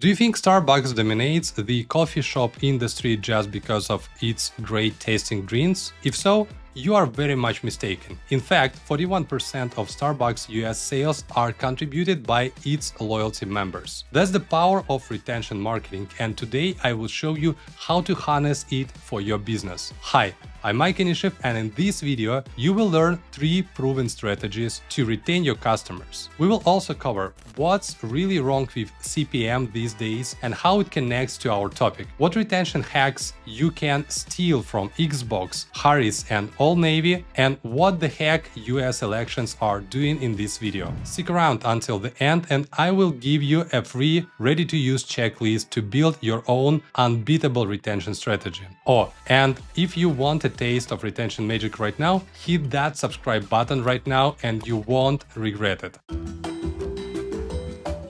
Do you think Starbucks dominates the coffee shop industry just because of its great tasting drinks? If so, you are very much mistaken. In fact, 41% of Starbucks U.S. sales are contributed by its loyalty members. That's the power of retention marketing, and today I will show you how to harness it for your business. Hi, I'm Mike Inishev, and in this video, you will learn 3 proven strategies to retain your customers. We will also cover what's really wrong with CPM these days and how it connects to our topic, what retention hacks you can steal from Xbox, Harris, and Old Navy, and what the heck US elections are doing in this video. Stick around until the end and I will give you a free, ready-to-use checklist to build your own unbeatable retention strategy. Oh, and if you want a taste of retention magic right now, hit that subscribe button right now and you won't regret it.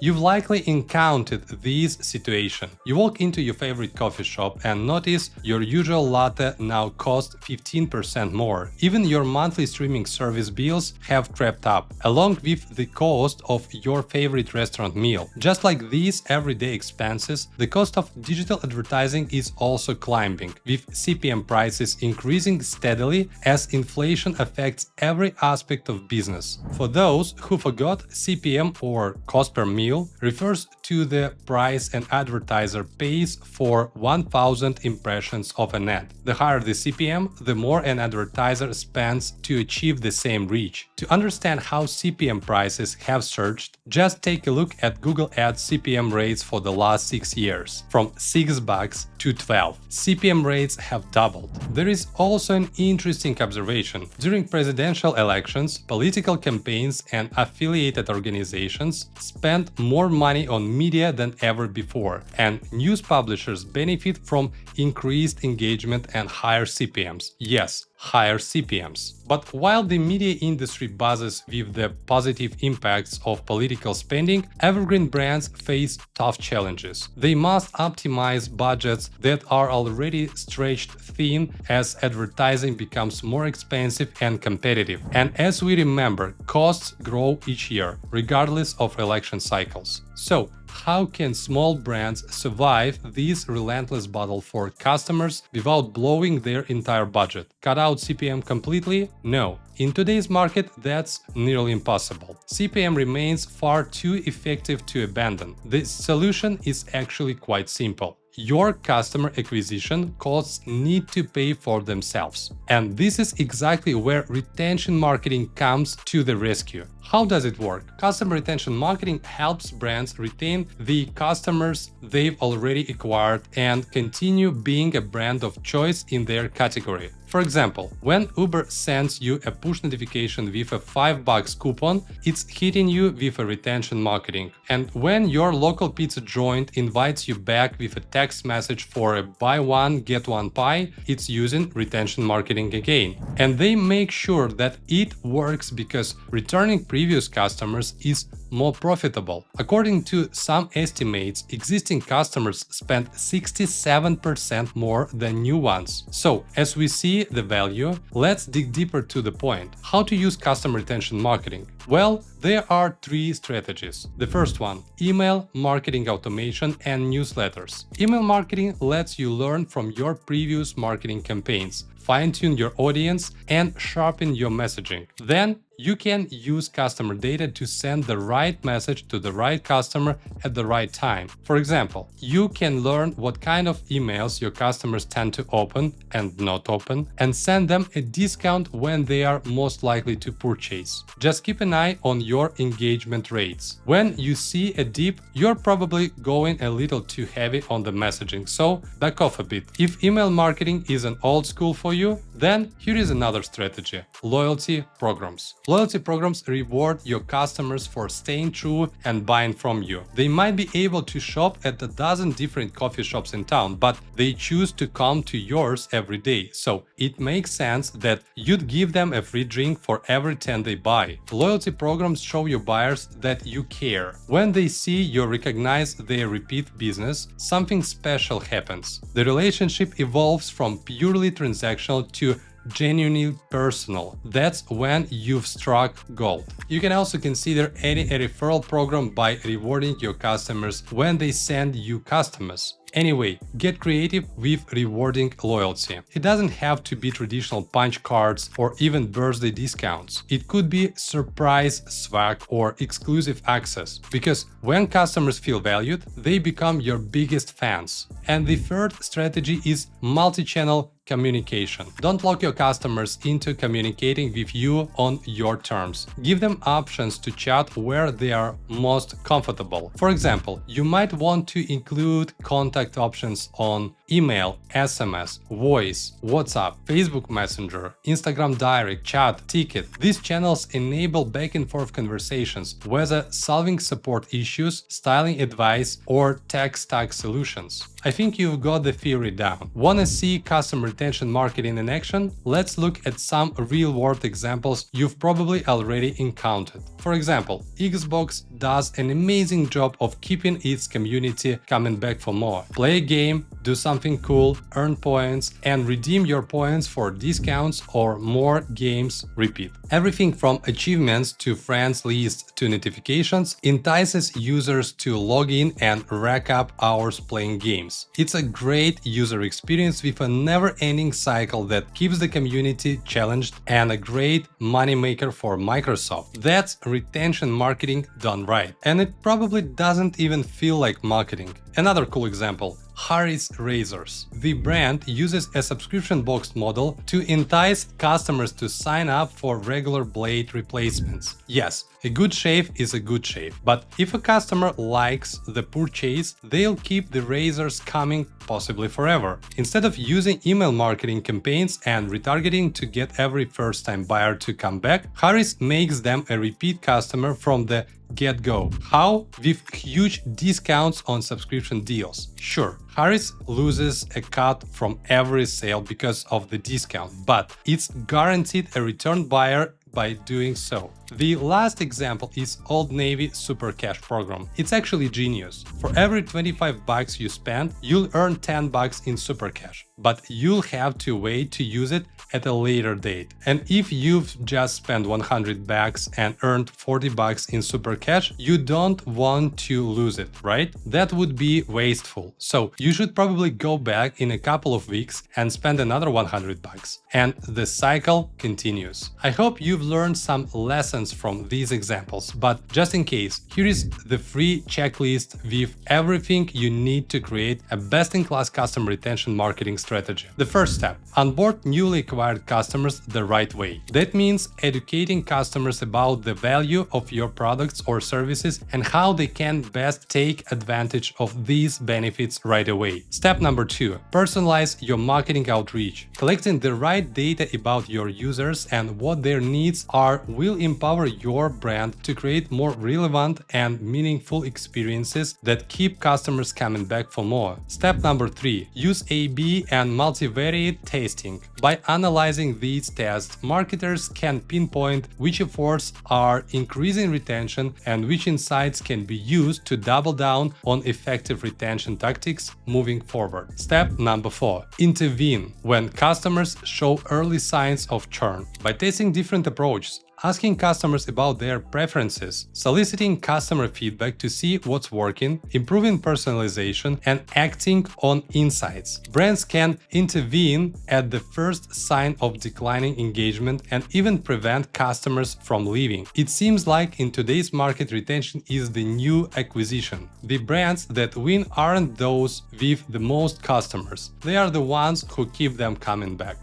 You've likely encountered this situation. You walk into your favorite coffee shop and notice your usual latte now costs 15% more. Even your monthly streaming service bills have crept up, along with the cost of your favorite restaurant meal. Just like these everyday expenses, the cost of digital advertising is also climbing, with CPM prices increasing steadily as inflation affects every aspect of business. For those who forgot, CPM, or cost per meal, refers to the price an advertiser pays for 1,000 impressions of an ad. The higher the CPM, the more an advertiser spends to achieve the same reach. To understand how CPM prices have surged, just take a look at Google Ads CPM rates for the last 6 years, from $6 to $12. CPM rates have doubled. There is also an interesting observation. During presidential elections, political campaigns and affiliated organizations spend more money on media than ever before, and news publishers benefit from increased engagement and higher CPMs. Yes, higher CPMs. But while the media industry buzzes with the positive impacts of political spending, evergreen brands face tough challenges. They must optimize budgets that are already stretched thin as advertising becomes more expensive and competitive. And as we remember, costs grow each year, regardless of election cycles. So, how can small brands survive this relentless battle for customers without blowing their entire budget? Cut out CPM completely? No. In today's market, that's nearly impossible. CPM remains far too effective to abandon. The solution is actually quite simple. Your customer acquisition costs need to pay for themselves. And this is exactly where retention marketing comes to the rescue. How does it work? Customer retention marketing helps brands retain the customers they've already acquired and continue being a brand of choice in their category. For example, when Uber sends you a push notification with a $5 coupon, it's hitting you with a retention marketing. And when your local pizza joint invites you back with a text message for a buy one, get one pie, it's using retention marketing again. And they make sure that it works because returning previous customers is more profitable. According to some estimates, existing customers spend 67% more than new ones. So, as we see the value, let's dig deeper to the point. How to use customer retention marketing? Well, there are 3 strategies. The first one, email marketing automation and newsletters. Email marketing lets you learn from your previous marketing campaigns, fine-tune your audience, and sharpen your messaging. Then, you can use customer data to send the right message to the right customer at the right time. For example, you can learn what kind of emails your customers tend to open and not open, and send them a discount when they are most likely to purchase. Just keep an eye on your engagement rates. When you see a dip, you're probably going a little too heavy on the messaging, so back off a bit. If email marketing is an old school for you, then here is another strategy: loyalty programs. Loyalty programs reward your customers for staying true and buying from you. They might be able to shop at a dozen different coffee shops in town, but they choose to come to yours every day. So it makes sense that you'd give them a free drink for every 10 they buy. Loyalty programs show your buyers that you care. When they see you recognize their repeat business, something special happens. The relationship evolves from purely transactional to genuinely personal. That's when you've struck gold. You can also consider adding a referral program by rewarding your customers when they send you customers. Anyway, get creative with rewarding loyalty. It doesn't have to be traditional punch cards or even birthday discounts. It could be surprise swag or exclusive access, because when customers feel valued, they become your biggest fans. And the third strategy is multi-channel communication. Don't lock your customers into communicating with you on your terms. Give them options to chat where they are most comfortable. For example, you might want to include contact options on email, SMS, voice, WhatsApp, Facebook Messenger, Instagram Direct, chat, ticket. These channels enable back and forth conversations, whether solving support issues, styling advice, or tech stack solutions. I think you've got the theory down. Wanna see customer retention marketing in action? Let's look at some real-world examples you've probably already encountered. For example, Xbox does an amazing job of keeping its community coming back for more. Play a game, do something cool, earn points, and redeem your points for discounts or more games repeat. Everything from achievements to friends list to notifications entices users to log in and rack up hours playing games. It's a great user experience with a never-ending cycle that keeps the community challenged and a great moneymaker for Microsoft. That's retention marketing done right. And it probably doesn't even feel like marketing. Another cool example. Harry's Razors. The brand uses a subscription box model to entice customers to sign up for regular blade replacements. Yes, a good shave is a good shave, but if a customer likes the purchase, they'll keep the razors coming possibly forever. Instead of using email marketing campaigns and retargeting to get every first-time buyer to come back, Harry's makes them a repeat customer from the get-go. How? With huge discounts on subscription deals. Sure, Harry's loses a cut from every sale because of the discount, but it's guaranteed a return buyer by doing so. The last example is Old Navy Super Cash program. It's actually genius. For every 25 bucks you spend, you'll earn 10 bucks in Super Cash, but you'll have to wait to use it at a later date. And if you've just spent 100 bucks and earned 40 bucks in Super Cash, you don't want to lose it, right? That would be wasteful. So you should probably go back in a couple of weeks and spend another 100 bucks. And the cycle continues. I hope you've learned some lessons from these examples, but just in case, here is the free checklist with everything you need to create a best-in-class customer retention marketing strategy. The first step: onboard newly acquired customers the right way. That means educating customers about the value of your products or services and how they can best take advantage of these benefits right away. Step number 2: personalize your marketing outreach. Collecting the right data about your users and what their needs are will empower your brand to create more relevant and meaningful experiences that keep customers coming back for more. Step number 3: use A/B and multivariate testing. By analyzing these tests, marketers can pinpoint which efforts are increasing retention and which insights can be used to double down on effective retention tactics moving forward. Step number 4: intervene when customers show early signs of churn. By testing different approaches, asking customers about their preferences, soliciting customer feedback to see what's working, improving personalization, and acting on insights, brands can intervene at the first sign of declining engagement and even prevent customers from leaving. It seems like in today's market, retention is the new acquisition. The brands that win aren't those with the most customers. They are the ones who keep them coming back.